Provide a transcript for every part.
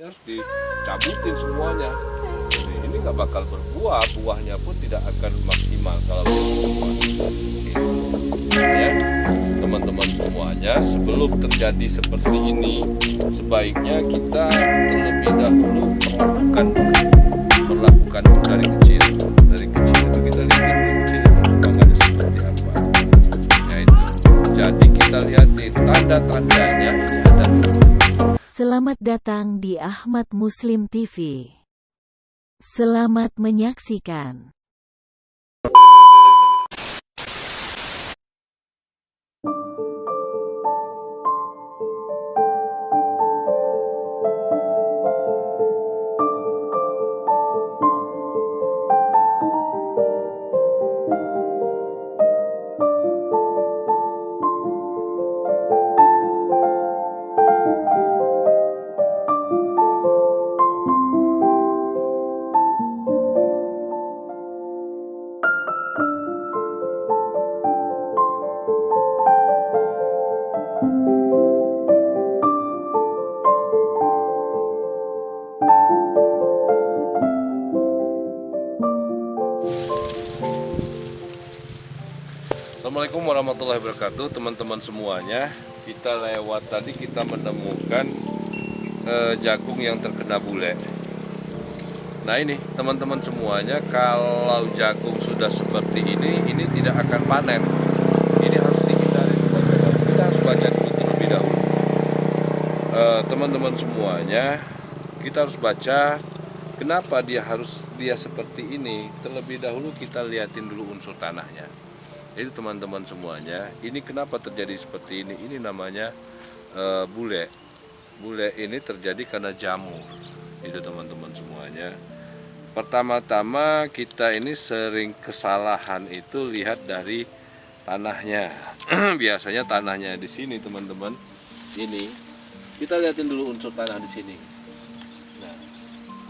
harus dicabutin semuanya. Jadi ini nggak bakal berbuah, buahnya pun tidak akan maksimal kalau berbuah. Ya, teman-teman semuanya, sebelum terjadi seperti ini, sebaiknya kita terlebih dahulu perlakukan dari kecil. Dari kecil itu kita lihat kecil perkembangannya seperti apa. Yaitu, jadi kita lihatin tanda-tandanya ini ada. Selamat datang di Ahmad Muslim TV. Selamat menyaksikan. Assalamualaikum warahmatullahi wabarakatuh, teman-teman semuanya. Kita lewat tadi kita menemukan jagung yang terkena bule. Nah ini teman-teman semuanya, kalau jagung sudah seperti ini tidak akan panen. Ini harus dihindari, teman-teman. Kita harus baca dulu terlebih dahulu. Teman-teman semuanya, kita harus baca kenapa dia seperti ini. Terlebih dahulu kita liatin dulu unsur tanahnya. Itu teman-teman semuanya, ini kenapa terjadi seperti ini? Ini namanya bule. Bule ini terjadi karena jamur. Itu teman-teman semuanya. Pertama-tama kita ini sering kesalahan itu lihat dari tanahnya. Biasanya tanahnya di sini teman-teman. Ini kita lihatin dulu unsur tanah di sini. Nah,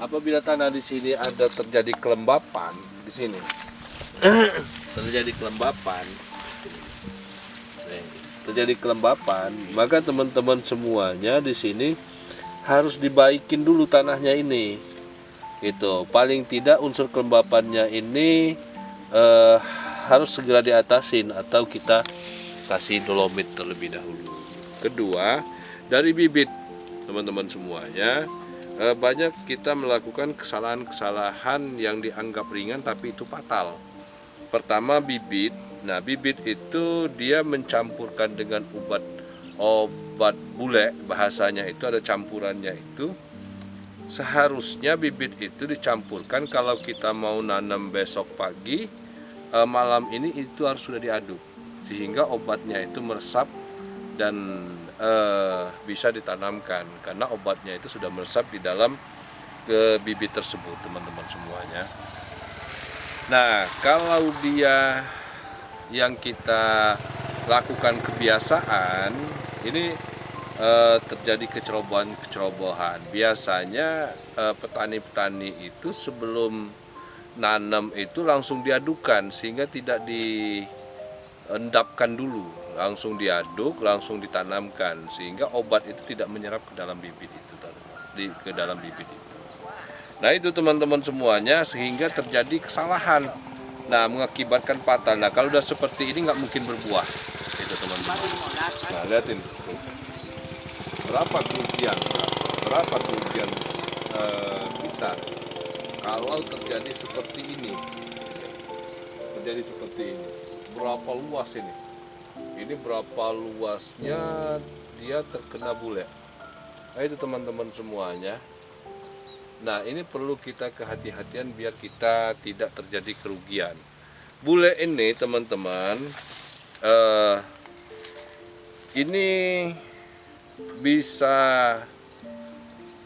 apabila tanah di sini ada terjadi kelembapan di sini. terjadi kelembapan, maka teman-teman semuanya di sini harus dibaikin dulu tanahnya ini. Itu paling tidak unsur kelembapannya ini harus segera diatasin atau kita kasih dolomit terlebih dahulu. Kedua, dari bibit teman-teman semuanya, banyak kita melakukan kesalahan-kesalahan yang dianggap ringan tapi itu fatal. Pertama bibit. Nah bibit itu dia mencampurkan dengan obat bule, bahasanya itu ada campurannya itu. Seharusnya bibit itu dicampurkan kalau kita mau nanam besok pagi, malam ini itu harus sudah diaduk sehingga obatnya itu meresap dan bisa ditanamkan karena obatnya itu sudah meresap di dalam bibit tersebut, teman-teman semuanya. Nah, kalau dia yang kita lakukan kebiasaan, ini terjadi kecerobohan. Biasanya petani-petani itu sebelum nanam itu langsung diadukkan sehingga tidak diendapkan dulu, langsung diaduk, langsung ditanamkan sehingga obat itu tidak menyerap ke dalam bibit itu, ke dalam bibit itu. Nah itu teman-teman semuanya, sehingga terjadi kesalahan. Nah mengakibatkan fatal. Nah kalau udah seperti ini nggak mungkin berbuah. Itu teman-teman. Nah lihatin. Berapa kerugian kita kalau terjadi seperti ini. Berapa luas ini? Ini berapa luasnya dia terkena bule. Nah itu teman-teman semuanya. Nah ini perlu kita kehati-hatian biar kita tidak terjadi kerugian. Bule ini teman-teman, ini bisa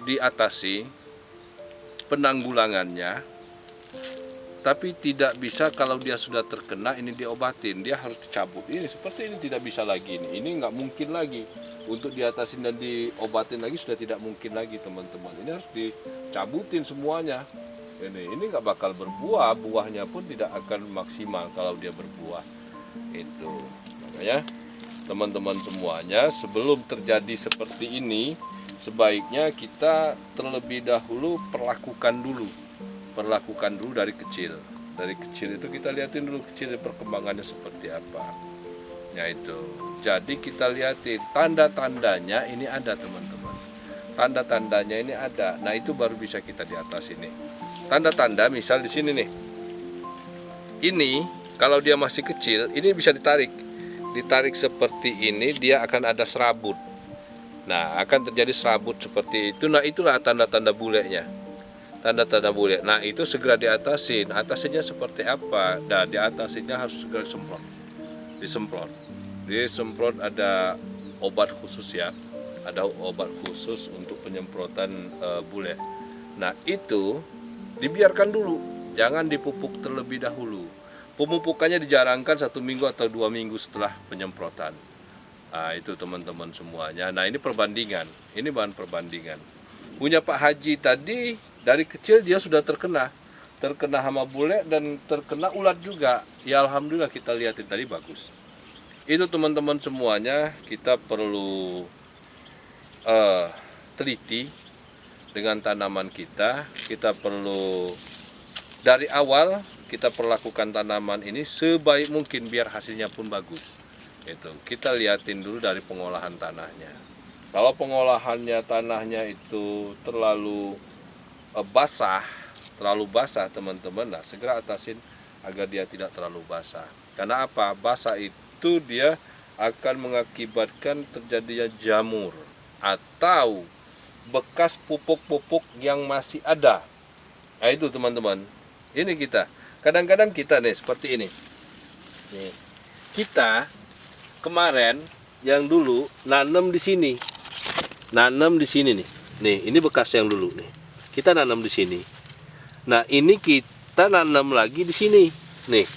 diatasi penanggulangannya, tapi tidak bisa kalau dia sudah terkena ini diobatin, dia harus dicabut. Ini seperti ini tidak bisa lagi, ini nggak mungkin lagi. Untuk diatasin dan diobatin lagi sudah tidak mungkin lagi teman-teman. Ini harus dicabutin semuanya. Ini nggak bakal berbuah, buahnya pun tidak akan maksimal kalau dia berbuah. Itu makanya teman-teman semuanya, sebelum terjadi seperti ini sebaiknya kita terlebih dahulu perlakukan dulu dari kecil. Dari kecil itu kita lihatin dulu kecil perkembangannya seperti apa. Ya itu. Jadi kita lihatin tanda-tandanya ini ada, teman-teman. Tanda-tandanya ini ada. Nah, itu baru bisa kita di atas ini. Tanda-tanda misal di sini nih. Ini kalau dia masih kecil, ini bisa ditarik. Ditarik seperti ini, dia akan ada serabut. Nah, akan terjadi serabut seperti itu. Nah, itulah tanda-tanda bulenya. Tanda-tanda bule. Nah, itu segera diatasin. Atasinya seperti apa? Nah, diatasinya harus segera disemprot. Disemprot ada obat khusus ya. Ada obat khusus untuk penyemprotan bule. Nah, itu dibiarkan dulu, jangan dipupuk terlebih dahulu. Pemupukannya dijarangkan 1 minggu atau 2 minggu setelah penyemprotan. Nah, itu teman-teman semuanya. Nah, ini perbandingan, ini bahan perbandingan. Punya Pak Haji tadi dari kecil dia sudah terkena hama bule dan terkena ulat juga. Ya alhamdulillah, kita lihatin tadi bagus. Itu teman-teman semuanya, kita perlu teliti dengan tanaman kita. Kita perlu dari awal kita perlakukan tanaman ini sebaik mungkin biar hasilnya pun bagus. Itu kita lihatin dulu dari pengolahan tanahnya. Kalau pengolahannya tanahnya itu terlalu basah teman-teman, nah segera atasin agar dia tidak terlalu basah. Karena apa? Basah itu dia akan mengakibatkan terjadinya jamur atau bekas pupuk-pupuk yang masih ada. Nah, itu teman-teman. Ini kita. Kadang-kadang kita nih seperti ini. Nih. Kita kemarin yang dulu nanam di sini. Nanam di sini nih. Nih, ini bekas yang dulu nih. Kita nanam di sini. Nah, ini kita nanam lagi di sini. Nih.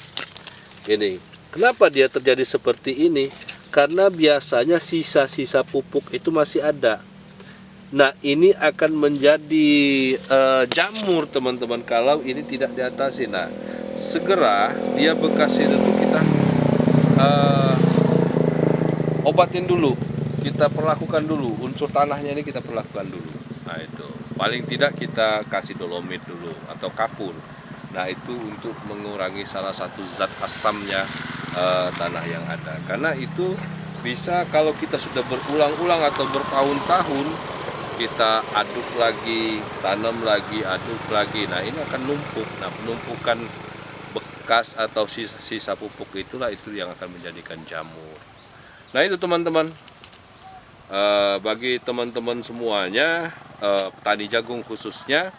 Ini. Kenapa dia terjadi seperti ini? Karena biasanya sisa-sisa pupuk itu masih ada. Nah, ini akan menjadi jamur teman-teman kalau ini tidak diatasi. Nah, segera dia bekas itu kita obatin dulu, kita perlakukan dulu, unsur tanahnya ini kita perlakukan dulu. Nah, itu paling tidak kita kasih dolomit dulu atau kapur. Nah, itu untuk mengurangi salah satu zat asamnya tanah yang ada. Karena itu bisa kalau kita sudah berulang-ulang atau bertahun-tahun kita aduk lagi, tanam lagi, aduk lagi. Nah, ini akan numpuk. Nah, penumpukan bekas atau sisa-sisa pupuk itulah itu yang akan menjadikan jamur. Nah, itu teman-teman. Bagi teman-teman semuanya, petani jagung khususnya,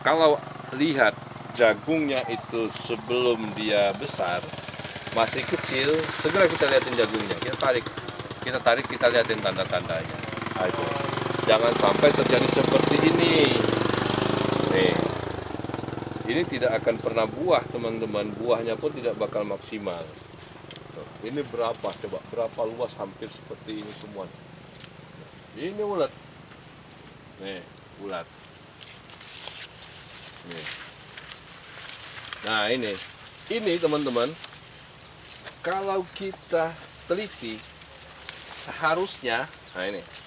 kalau lihat jagungnya itu sebelum dia besar, masih kecil, segera kita lihatin jagungnya. Kita tarik, kita lihatin tanda-tandanya. Ayo. Jangan sampai terjadi seperti ini. Nih, ini tidak akan pernah buah teman-teman. Buahnya pun tidak bakal maksimal. Tuh, ini berapa? Coba berapa luas? Hampir seperti ini semua. Ini ulat. Nih, ulat. Nih. Nah, ini teman-teman. Kalau kita teliti, seharusnya, nah ini.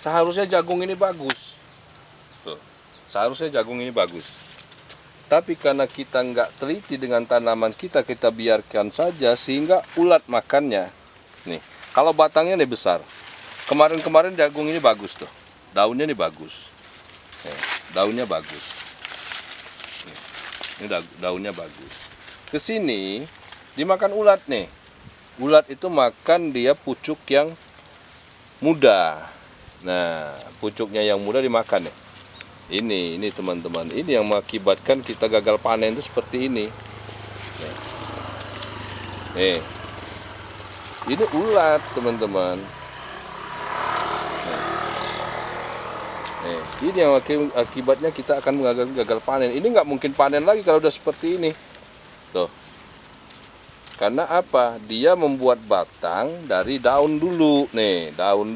Seharusnya jagung ini bagus. Tuh, seharusnya jagung ini bagus. Tapi karena kita nggak teliti dengan tanaman kita biarkan saja sehingga ulat makannya. Nih, kalau batangnya nih besar. Kemarin-kemarin jagung ini bagus tuh. Daunnya ini bagus. Nih, daunnya bagus. Nih, ini daunnya bagus. Kesini dimakan ulat nih. Ulat itu makan dia pucuk yang muda. Nah, pucuknya yang muda dimakan nih. Ini teman-teman, ini yang mengakibatkan kita gagal panen itu seperti ini. Nih, ini ulat teman-teman. Nih, ini yang akibatnya kita akan gagal panen. Ini nggak mungkin panen lagi kalau udah seperti ini. Tuh. Karena apa? Dia membuat batang dari daun dulu. Nih, daun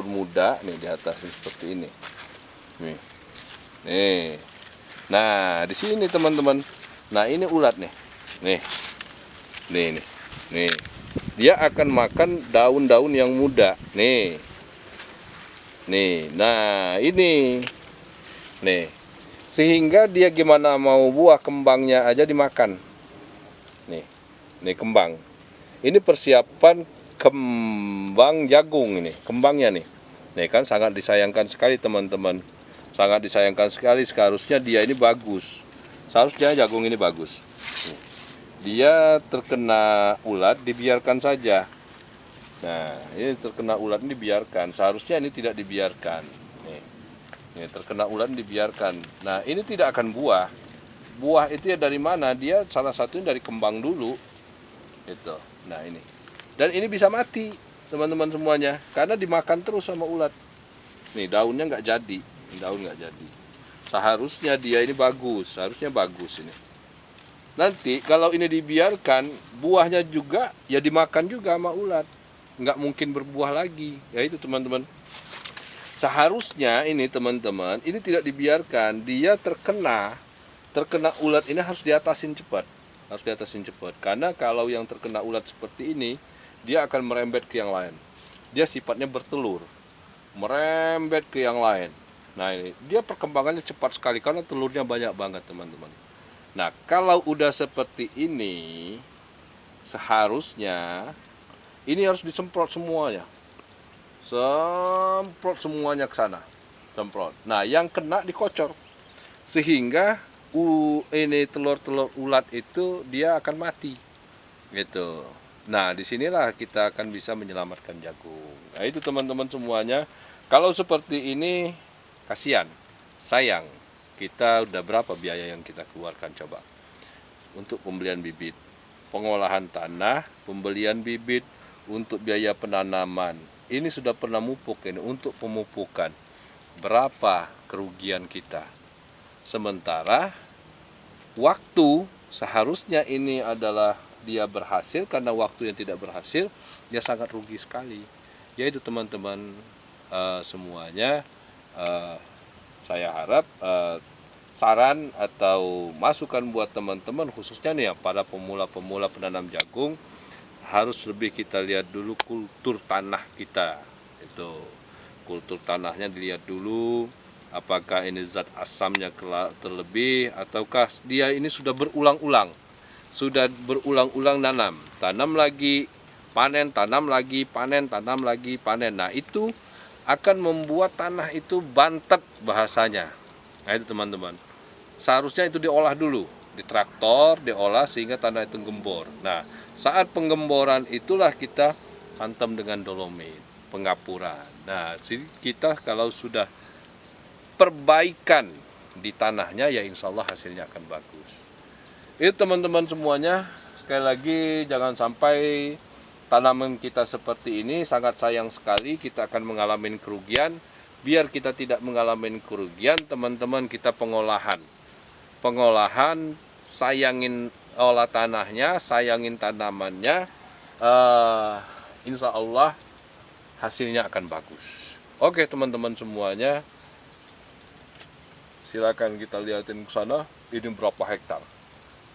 muda nih di atas seperti ini. Nih. Nih. Nah, di sini teman-teman. Nah, ini ulat nih. Nih. Nih. dia akan makan daun-daun yang muda. Nih. Nih, nah ini. Nih. Sehingga dia gimana mau buah kembangnya aja dimakan. Nih kembang. Ini persiapan kembang jagung ini, kembangnya nih. Nih kan sangat disayangkan sekali teman-teman. Sangat disayangkan sekali, seharusnya dia ini bagus. Seharusnya jagung ini bagus. Nih. Dia terkena ulat dibiarkan saja. Nah, ini terkena ulat ini dibiarkan. Seharusnya ini tidak dibiarkan. Ini terkena ulat dibiarkan. Nah, ini tidak akan buah. Buah itu ya dari mana? Dia salah satunya dari kembang dulu. Itu. Nah, ini. Dan ini bisa mati, teman-teman semuanya, karena dimakan terus sama ulat. Nih, daunnya nggak jadi. Daun nggak jadi. Seharusnya dia ini bagus. Seharusnya bagus ini. Nanti kalau ini dibiarkan, buahnya juga ya dimakan juga sama ulat. Nggak mungkin berbuah lagi. Ya itu teman-teman. Seharusnya ini teman-teman, ini tidak dibiarkan. Dia terkena ulat ini harus diatasin cepat. Harus diatasin cepat. Karena kalau yang terkena ulat seperti ini, dia akan merembet ke yang lain. Dia sifatnya bertelur. Merembet ke yang lain. Nah ini, dia perkembangannya cepat sekali karena telurnya banyak banget teman-teman. Nah kalau udah seperti ini, seharusnya ini harus disemprot semuanya. Semprot semuanya ke sana. Semprot. Nah, yang kena dikocor. Sehingga ini telur-telur ulat itu dia akan mati. Gitu. Nah, disinilah kita akan bisa menyelamatkan jagung. Nah, itu teman-teman semuanya. Kalau seperti ini, kasihan. Sayang. Kita udah berapa biaya yang kita keluarkan coba. Untuk pembelian bibit. Pengolahan tanah, pembelian bibit, untuk biaya penanaman. Ini sudah pernah mupuk ini untuk pemupukan. Berapa kerugian kita? Sementara waktu seharusnya ini adalah dia berhasil, karena waktu yang tidak berhasil dia sangat rugi sekali. Yaitu teman-teman semuanya, saya harap saran atau masukan buat teman-teman khususnya nih ya pada pemula-pemula penanam jagung, harus lebih kita lihat dulu kultur tanah kita. Itu kultur tanahnya dilihat dulu, apakah ini zat asamnya terlebih ataukah dia ini sudah berulang-ulang tanam lagi panen, tanam lagi panen, tanam lagi panen. Nah itu akan membuat tanah itu bantet bahasanya. Nah itu teman-teman, seharusnya itu diolah dulu di traktor, diolah sehingga tanah itu gembor. Nah saat penggemboran itulah kita hantam dengan dolomit, pengapuran. Nah, kita kalau sudah perbaikan di tanahnya, ya insya Allah hasilnya akan bagus. Itu teman-teman semuanya, sekali lagi jangan sampai tanaman kita seperti ini, sangat sayang sekali kita akan mengalami kerugian. Biar kita tidak mengalami kerugian, teman-teman, kita pengolahan, sayangin olah tanahnya, sayangin tanamannya, insya Allah hasilnya akan bagus. Oke teman-teman semuanya, silakan kita lihatin ke sana. Ini berapa hektar?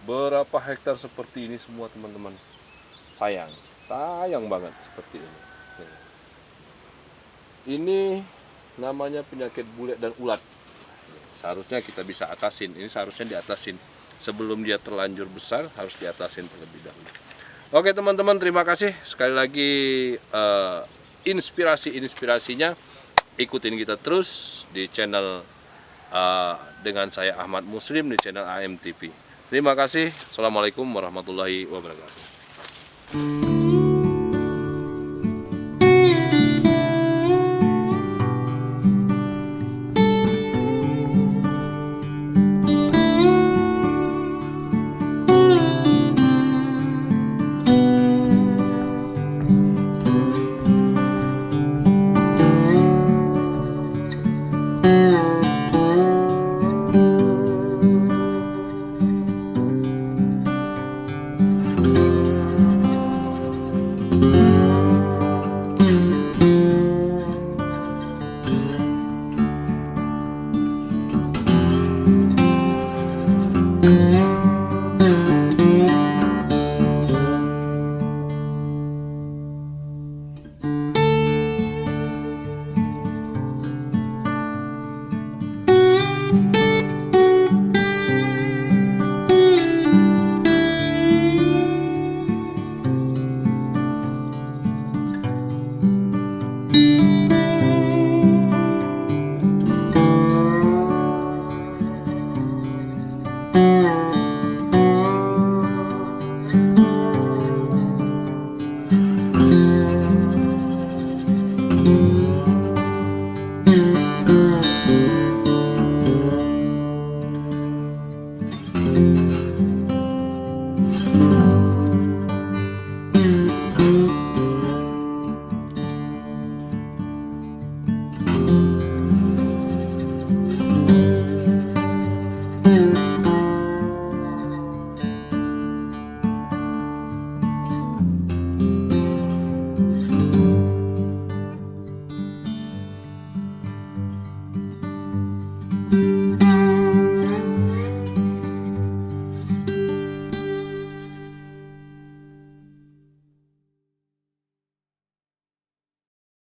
Berapa hektar seperti ini semua teman-teman. Sayang banget seperti ini. Ini namanya penyakit bule dan ulat. Seharusnya kita bisa atasin. Ini seharusnya diatasin. Sebelum dia terlanjur besar, harus diatasin terlebih dahulu. Oke teman-teman, terima kasih. Sekali lagi inspirasinya ikutin kita terus di channel dengan saya Ahmad Muslim di channel AMTV. Terima kasih. Assalamualaikum warahmatullahi wabarakatuh.